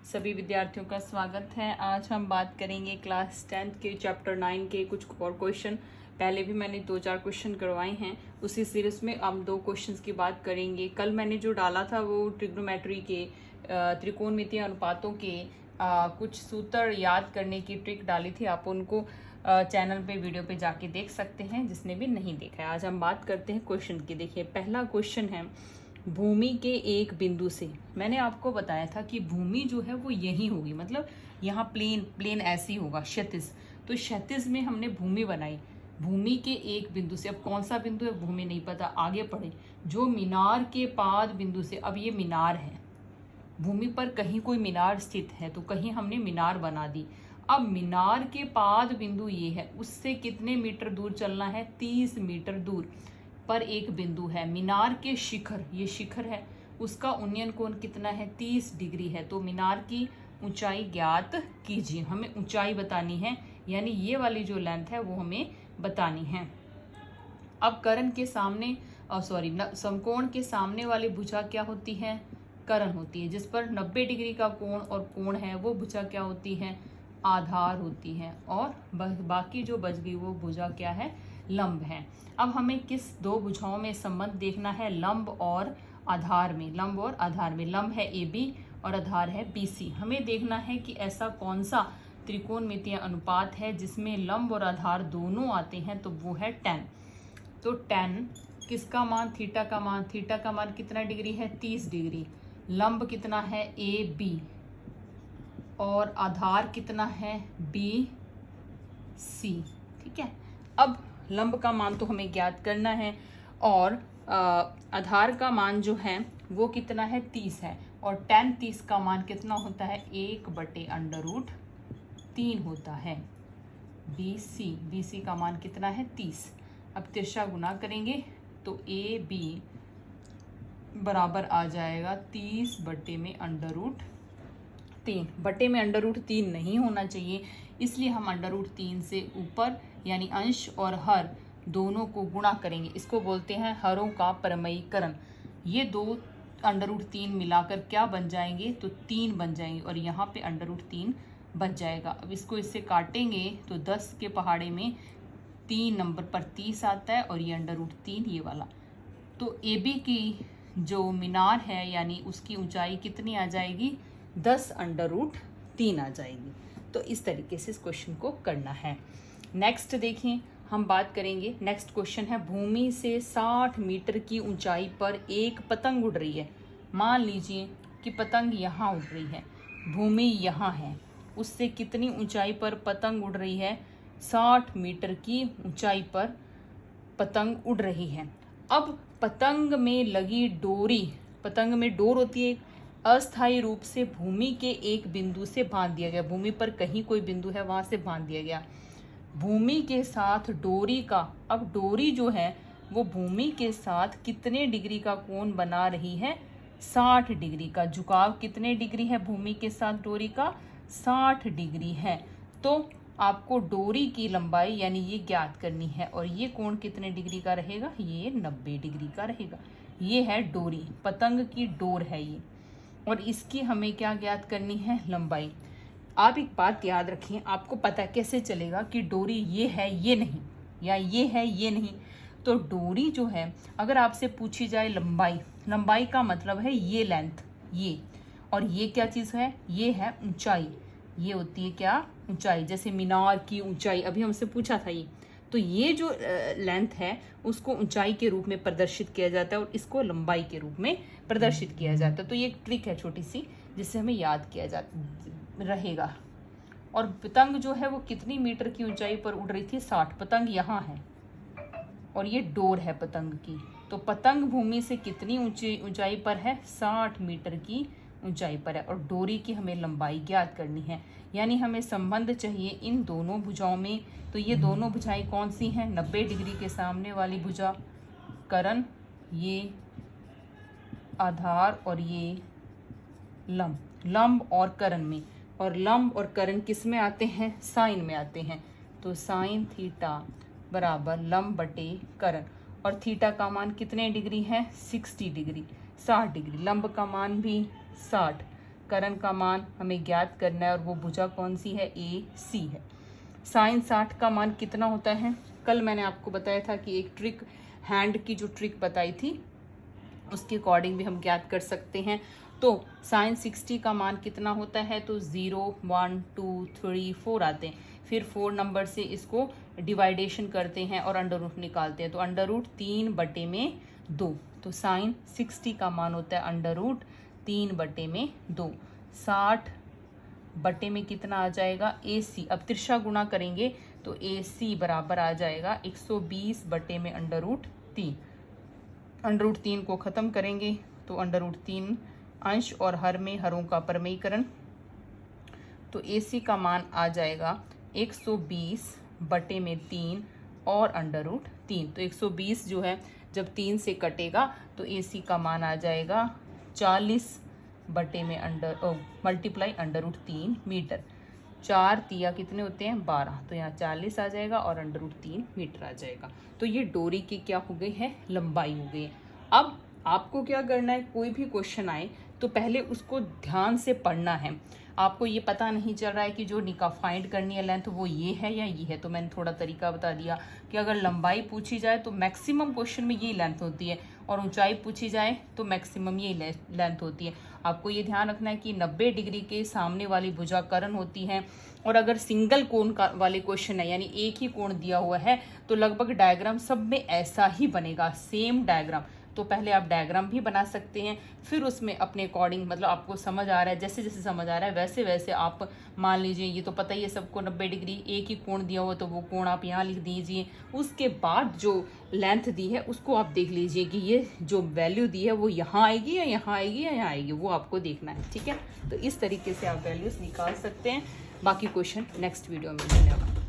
सभी विद्यार्थियों का स्वागत है। आज हम बात करेंगे क्लास 10th के चैप्टर 9 के कुछ और क्वेश्चन। पहले भी मैंने 2-4 क्वेश्चन करवाए हैं, उसी सीरीज में हम 2 क्वेश्चंस की बात करेंगे। कल मैंने जो डाला था वो ट्रिग्नोमेट्री के त्रिकोणमितीय अनुपातों के कुछ सूत्र याद करने की ट्रिक डाली थी। आप उनको चैनल पे वीडियो पे जाके देख सकते हैं जिसने भी नहीं देखा है। आज हम बात करते हैं क्वेश्चन की। देखिए पहला क्वेश्चन है, भूमि के एक बिंदु से, मैंने आपको बताया था कि भूमि जो है वो यही होगी, मतलब यहाँ प्लेन ऐसी होगा क्षैतिज, तो क्षैतिज में हमने भूमि बनाई। भूमि के एक बिंदु से, अब कौन सा बिंदु है भूमि नहीं पता, आगे पढ़े, जो मीनार के पाद बिंदु से, अब ये मीनार है, भूमि पर कहीं कोई मीनार स्थित है तो कहीं हमने मीनार बना दी। अब मीनार के पाद बिंदु ये है, उससे कितने मीटर दूर चलना है, 30 मीटर दूर पर एक बिंदु है। मीनार के शिखर, ये शिखर है, उसका उन्नयन कोण कितना है, 30 डिग्री है। तो मीनार की ऊंचाई ज्ञात कीजिए, हमें ऊंचाई बतानी है, यानी ये वाली जो लेंथ है वो हमें बतानी है। अब कर्ण के सामने समकोण के सामने वाली भुजा क्या होती है, कर्ण होती है, जिस पर 90 डिग्री का कोण और कोण है वो भुजा क्या होती है, आधार होती है। और बाकी जो बच गई वो भुजा क्या है, लंब है। अब हमें किस दो भुजाओं में संबंध देखना है, लंब और आधार में। लंब और आधार में, लंब है AB और आधार है BC। हमें देखना है कि ऐसा कौन सा त्रिकोणमितीय अनुपात है जिसमें लंब और आधार दोनों आते हैं, तो वो है tan। तो tan किसका मान, थीटा का मान, थीटा का मान कितना डिग्री है, 30 डिग्री। लंब कितना है AB और आधार कितना है BC, ठीक है। अब लंब का मान तो हमें ज्ञात करना है और आधार का मान जो है वो कितना है, 30 है, और tan 30 का मान कितना होता है, 1/√3 होता है। BC का मान कितना है, 30। अब तिरछा गुना करेंगे तो AB बराबर आ जाएगा 30/√3। बटे में √3 नहीं होना चाहिए, इसलिए हम √3 से ऊपर यानी अंश और हर दोनों को गुणा करेंगे। इसको बोलते हैं हरों का परमयीकरण। ये दो √3 मिलाकर क्या बन जाएंगे, तो 3 बन जाएंगे, और यहाँ पे √3 बच जाएगा। अब इसको इससे काटेंगे तो 10 के पहाड़े में 3 नंबर पर 30 आता है, और ये √3 ये वाला। तो AB की जो मीनार है यानी उसकी ऊंचाई कितनी आ जाएगी, 10√3 आ जाएगी। तो इस तरीके से इस क्वेश्चन को करना है। नेक्स्ट देखिए, हम बात करेंगे, नेक्स्ट क्वेश्चन है, भूमि से 60 मीटर की ऊंचाई पर एक पतंग उड़ रही है। मान लीजिए कि पतंग यहाँ उड़ रही है, भूमि यहाँ है, उससे कितनी ऊंचाई पर पतंग उड़ रही है, 60 मीटर की ऊंचाई पर पतंग उड़ रही है। अब पतंग में लगी डोरी, पतंग में डोर होती है, अस्थायी रूप से भूमि के एक बिंदु से बांध दिया गया। भूमि पर कहीं कोई बिंदु है वहां से बांध दिया गया। भूमि के साथ डोरी का, अब डोरी जो है वो भूमि के साथ कितने डिग्री का कोण बना रही है, 60 डिग्री का। झुकाव कितने डिग्री है भूमि के साथ डोरी का, 60 डिग्री है। तो आपको डोरी की लंबाई यानी ये ज्ञात करनी है, और ये कोण कितने डिग्री का रहेगा, ये 90 डिग्री का रहेगा। ये है डोरी, पतंग की डोर है ये, और इसकी हमें क्या ज्ञात करनी है, लंबाई। आप एक बात याद रखें, आपको पता कैसे चलेगा कि डोरी ये है ये नहीं, या ये है ये नहीं। तो डोरी जो है, अगर आपसे पूछी जाए लंबाई, लंबाई का मतलब है ये लेंथ, ये, और ये क्या चीज़ है, ये है ऊंचाई, ये होती है क्या, ऊंचाई। जैसे मीनार की ऊंचाई अभी हमसे पूछा था ये, तो ये जो लेंथ है उसको ऊंचाई के रूप में प्रदर्शित किया जाता है और इसको लंबाई के रूप में प्रदर्शित किया जाता है। तो ये एक ट्रिक है छोटी सी, जिससे हमें याद किया जा रहेगा। और पतंग जो है वो कितनी मीटर की ऊंचाई पर उड़ रही थी, 60। पतंग यहाँ है और ये डोर है पतंग की, तो पतंग भूमि से कितनी ऊंचाई पर है, 60 मीटर की ऊंचाई पर है, और डोरी की हमें लंबाई ज्ञात करनी है। यानी हमें संबंध चाहिए इन दोनों भुजाओं में। तो ये दोनों भुजाएं कौन सी हैं, 90 डिग्री के सामने वाली भुजा कर्ण, ये आधार, और ये लंब। लंब और कर्ण में, और लंब और कर्ण किस में आते हैं, साइन में आते हैं। तो साइन थीटा बराबर लंब बटे कर्ण, और थीटा का मान कितने डिग्री है, 60 डिग्री, 60 डिग्री। लंब का मान भी 60, करण का मान हमें ज्ञात करना है और वो भुजा कौन सी है, ए सी है। साइन 60 का मान कितना होता है, कल मैंने आपको बताया था कि एक ट्रिक, हैंड की जो ट्रिक बताई थी उसके अकॉर्डिंग भी हम ज्ञात कर सकते हैं। तो साइन 60 का मान कितना होता है, तो 0 1 2 3 4 आते हैं, फिर 4 नंबर से इसको डिवाइडेशन करते हैं और अंडर रूट निकालते हैं, तो अंडर रूट 3/2। तो साइन 60 का मान होता है अंडर रूट 3/2। 60 बटे में कितना आ जाएगा, ए सी। अब तिरछा गुणा करेंगे तो ए सी बराबर आ जाएगा 120 बटे में अंडर रूट 3। अंडर रूट 3 को ख़त्म करेंगे तो अंडर रूट 3 अंश और हर में हरों का परमेयीकरण, तो ए सी का मान आ जाएगा 120 बटे में 3 और अंडर रूट 3। तो 120 जो है जब 3 से कटेगा तो ए सी का मान आ जाएगा 40 बटे में मल्टीप्लाई अंडर रूट 3 मीटर। 4 तिया कितने होते हैं, 12, तो यहाँ 40 आ जाएगा और अंडर रूट 3 मीटर आ जाएगा। तो ये डोरी की क्या हो गई है, लंबाई हो गई है। अब आपको क्या करना है, कोई भी क्वेश्चन आए तो पहले उसको ध्यान से पढ़ना है। आपको ये पता नहीं चल रहा है कि जो फाइंड करनी है लेंथ वो ये है या ये है, तो मैंने थोड़ा तरीका बता दिया कि अगर लंबाई पूछी जाए तो मैक्सिमम क्वेश्चन में ये लेंथ होती है और ऊंचाई पूछी जाए तो मैक्सिमम ये लेंथ होती है। आपको ये ध्यान रखना है कि 90 डिग्री के सामने वाली भुजा कर्ण होती है, और अगर सिंगल कोण वाले क्वेश्चन है यानी एक ही कोण दिया हुआ है तो लगभग डायग्राम सब में ऐसा ही बनेगा, सेम डायग्राम। तो पहले आप डायग्राम भी बना सकते हैं, फिर उसमें अपने अकॉर्डिंग, मतलब आपको समझ आ रहा है, जैसे जैसे समझ आ रहा है वैसे वैसे आप मान लीजिए, ये तो पता ही है सबको 90 डिग्री एक ही कोण दिया हुआ तो वो कोण आप यहाँ लिख दीजिए। उसके बाद जो लेंथ दी है उसको आप देख लीजिए कि ये जो वैल्यू दी है वो यहाँ आएगी या यहाँ आएगी या यहाँ आएगी, वो आपको देखना है, ठीक है। तो इस तरीके से आप वैल्यूज निकाल सकते हैं। बाकी क्वेश्चन नेक्स्ट वीडियो में। धन्यवाद।